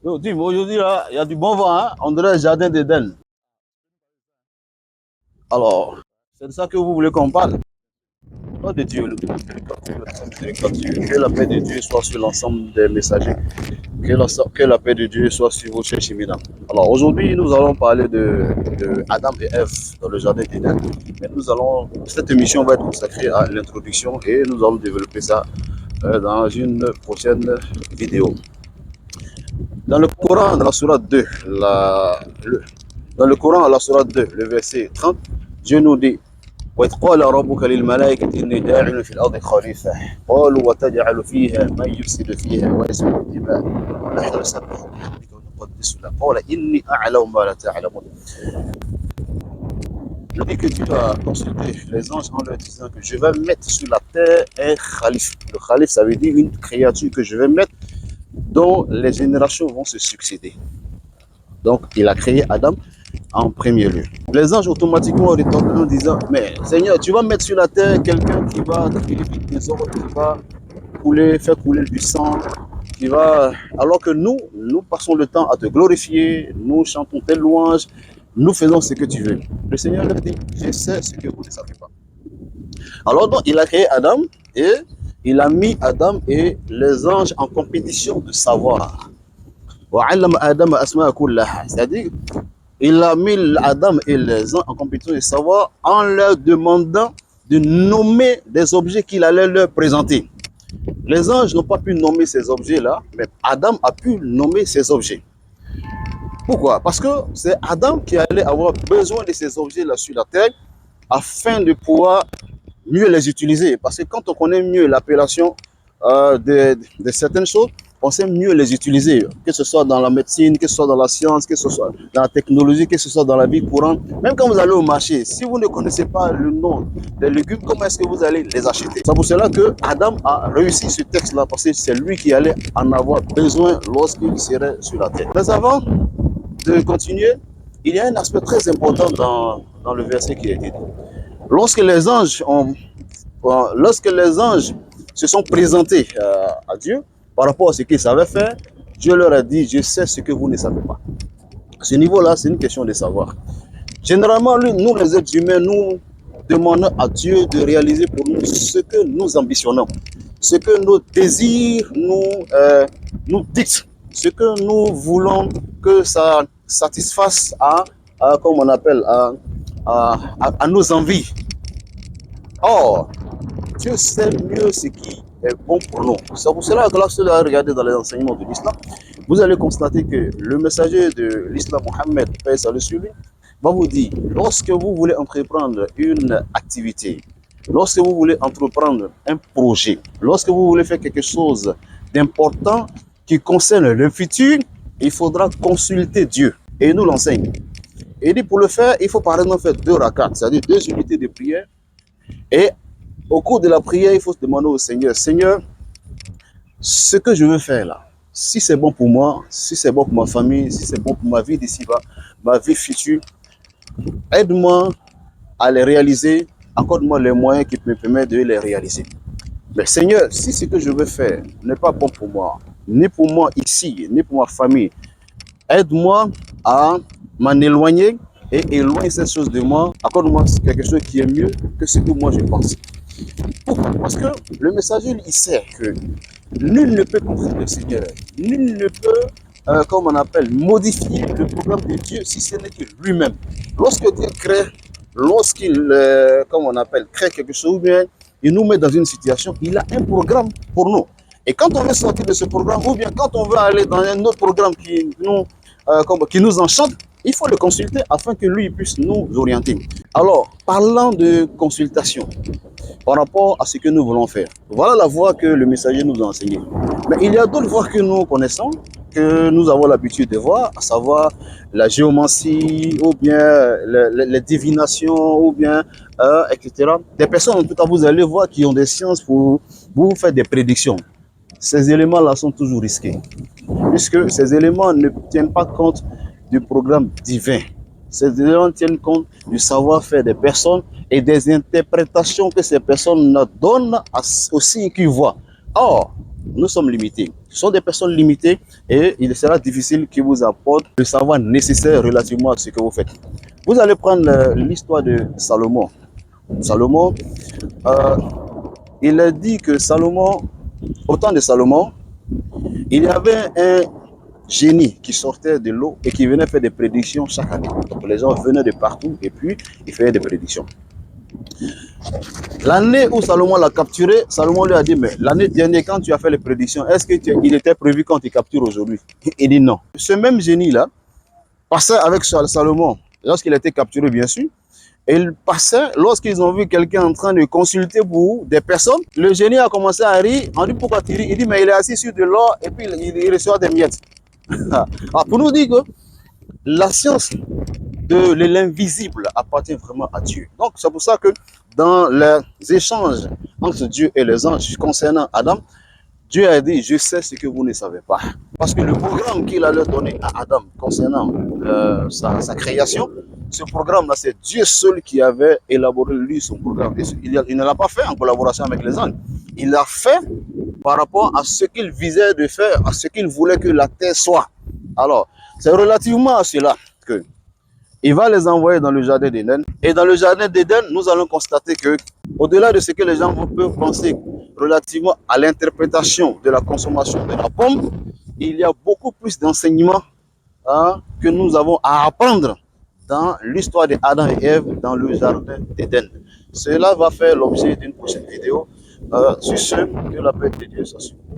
Yo, Tim, aujourd'hui, là, il y a du bon vent, hein? On dirait le jardin d'Éden. Alors, c'est de ça que vous voulez qu'on parle? Oh de Dieu, le miséricordieux. Que la paix de Dieu soit sur l'ensemble des messagers. Que la paix de Dieu soit sur vos chers chemins. Alors, aujourd'hui, nous allons parler de Adam et Ève dans le jardin d'Éden. Mais cette émission va être consacrée à l'introduction et nous allons développer ça dans une prochaine vidéo. Dans le Coran, dans la Sourate 2, dans le Coran, la Sourate 2, le verset 30, Dieu nous dit وإذ قال ربك للملائكة إني جاعل في الأرض خليفة قالوا وتجعل فيها من يفسد فيها ويسفك الدماء ونحن نسبح بحمدك ونقدس لك قال إني أعلم ما لا تعلمون. Je dis que Dieu a consulté les anges en leur disant que je vais mettre sur la terre un khalif. Le khalif, ça veut dire une créature que je vais mettre dont les générations vont se succéder. Donc, il a créé Adam en premier lieu. Les anges automatiquement retombent en disant, mais Seigneur, tu vas mettre sur la terre quelqu'un qui va créer des ordres, qui va faire couler du sang, qui va... Alors que nous passons le temps à te glorifier, nous chantons tes louanges, nous faisons ce que tu veux. Le Seigneur leur dit, je sais ce que vous ne savez pas. Alors donc, il a créé Adam et il a mis Adam et les anges en compétition de savoir. C'est-à-dire, il a mis Adam et les anges en compétition de savoir en leur demandant de nommer des objets qu'il allait leur présenter. Les anges n'ont pas pu nommer ces objets-là, mais Adam a pu nommer ces objets. Pourquoi? Parce que c'est Adam qui allait avoir besoin de ces objets-là sur la terre afin de pouvoir mieux les utiliser. Parce que quand on connaît mieux l'appellation de certaines choses, on sait mieux les utiliser, que ce soit dans la médecine, que ce soit dans la science, que ce soit dans la technologie, que ce soit dans la vie courante. Même quand vous allez au marché, si vous ne connaissez pas le nom des légumes, comment est-ce que vous allez les acheter? C'est pour cela que Adam a réussi ce texte-là, parce que c'est lui qui allait en avoir besoin lorsqu'il serait sur la terre. Mais avant de continuer, il y a un aspect très important dans le verset qui a été dit. Lorsque les anges se sont présentés à Dieu par rapport à ce qu'ils savaient faire, Dieu leur a dit, je sais ce que vous ne savez pas. À ce niveau-là, c'est une question de savoir. Généralement, nous les êtres humains, nous demandons à Dieu de réaliser pour nous ce que nous ambitionnons, ce que nos désirs nous dictent, ce que nous voulons que ça satisfasse comme on appelle, à nos envies. Or, Dieu sait mieux ce qui est bon pour nous. C'est pour cela que lorsque vous regardez dans les enseignements de l'islam, vous allez constater que le messager de l'islam, Mohammed, paix et salut sur lui, va vous dire, lorsque vous voulez entreprendre une activité, lorsque vous voulez entreprendre un projet, lorsque vous voulez faire quelque chose d'important qui concerne le futur, il faudra consulter Dieu. Et il nous l'enseigne. Et il dit, pour le faire, il faut par exemple faire 2 rakats, c'est-à-dire 2 unités de prière. Et au cours de la prière, il faut se demander au Seigneur, Seigneur, ce que je veux faire là, si c'est bon pour moi, si c'est bon pour ma famille, si c'est bon pour ma vie d'ici-bas, ma vie future, aide-moi à les réaliser, accorde-moi les moyens qui me permettent de les réaliser. Mais Seigneur, si ce que je veux faire n'est pas bon pour moi, ni pour moi ici, ni pour ma famille, aide-moi à m'en éloigner et éloigner cette chose de moi, accorde-moi quelque chose qui est mieux que ce que moi je pense. Pourquoi? Parce que le messager, il sait que nul ne peut comprendre le Seigneur, nul ne peut, comme on appelle, modifier le programme de Dieu si ce n'est que lui-même. Lorsque Dieu crée, lorsqu'il, comme on appelle, crée quelque chose, ou bien il nous met dans une situation, il a un programme pour nous. Et quand on veut sortir de ce programme, ou bien quand on veut aller dans un autre programme qui nous enchante, il faut le consulter afin que lui puisse nous orienter. Alors, parlant de consultation, par rapport à ce que nous voulons faire, voilà la voie que le messager nous a enseignée. Mais il y a d'autres voies que nous connaissons, que nous avons l'habitude de voir, à savoir la géomancie, ou bien les divinations, ou bien, etc. Des personnes, en tout cas, vous allez voir, qui ont des sciences pour vous faire des prédictions. Ces éléments-là sont toujours risqués, puisque ces éléments ne tiennent pas compte du programme divin. Ces éléments tiennent compte du savoir-faire des personnes et des interprétations que ces personnes donnent aux signes qu'ils voient. Or, nous sommes limités. Ce sont des personnes limitées et il sera difficile qu'ils vous apportent le savoir nécessaire relativement à ce que vous faites. Vous allez prendre l'histoire de Salomon. Salomon, euh, il a dit que Salomon, au temps de Salomon, il y avait un génie qui sortait de l'eau et qui venait faire des prédictions chaque année. Donc les gens venaient de partout et puis il faisait des prédictions. L'année où Salomon l'a capturé, Salomon lui a dit, mais l'année dernière, quand tu as fait les prédictions, est-ce qu'il était prévu qu'on te capture aujourd'hui? Il dit non. Ce même génie-là passait avec Salomon lorsqu'il a été capturé, bien sûr. Et il passait, lorsqu'ils ont vu quelqu'un en train de consulter pour des personnes, le génie a commencé à rire. On dit pourquoi tu ris? Il dit, mais il est assis sur de l'or et puis il reçoit des miettes. Alors, pour nous dire que la science de l'invisible appartient vraiment à Dieu. Donc, c'est pour ça que dans les échanges entre Dieu et les anges concernant Adam, Dieu a dit, je sais ce que vous ne savez pas. Parce que le programme qu'il allait donner à Adam concernant sa création, ce programme-là, c'est Dieu seul qui avait élaboré, lui, son programme. Il ne l'a pas fait en collaboration avec les anges. Il l'a fait par rapport à ce qu'il visait de faire, à ce qu'il voulait que la terre soit. Alors, c'est relativement à cela que il va les envoyer dans le jardin d'Éden. Et dans le jardin d'Éden, nous allons constater que, au-delà de ce que les gens peuvent penser relativement à l'interprétation de la consommation de la pomme, il y a beaucoup plus d'enseignements que nous avons à apprendre dans l'histoire d'Adam et Ève dans le jardin d'Éden. Cela va faire l'objet d'une prochaine vidéo. Sur ce, que la paix de Dieu soit sur vous.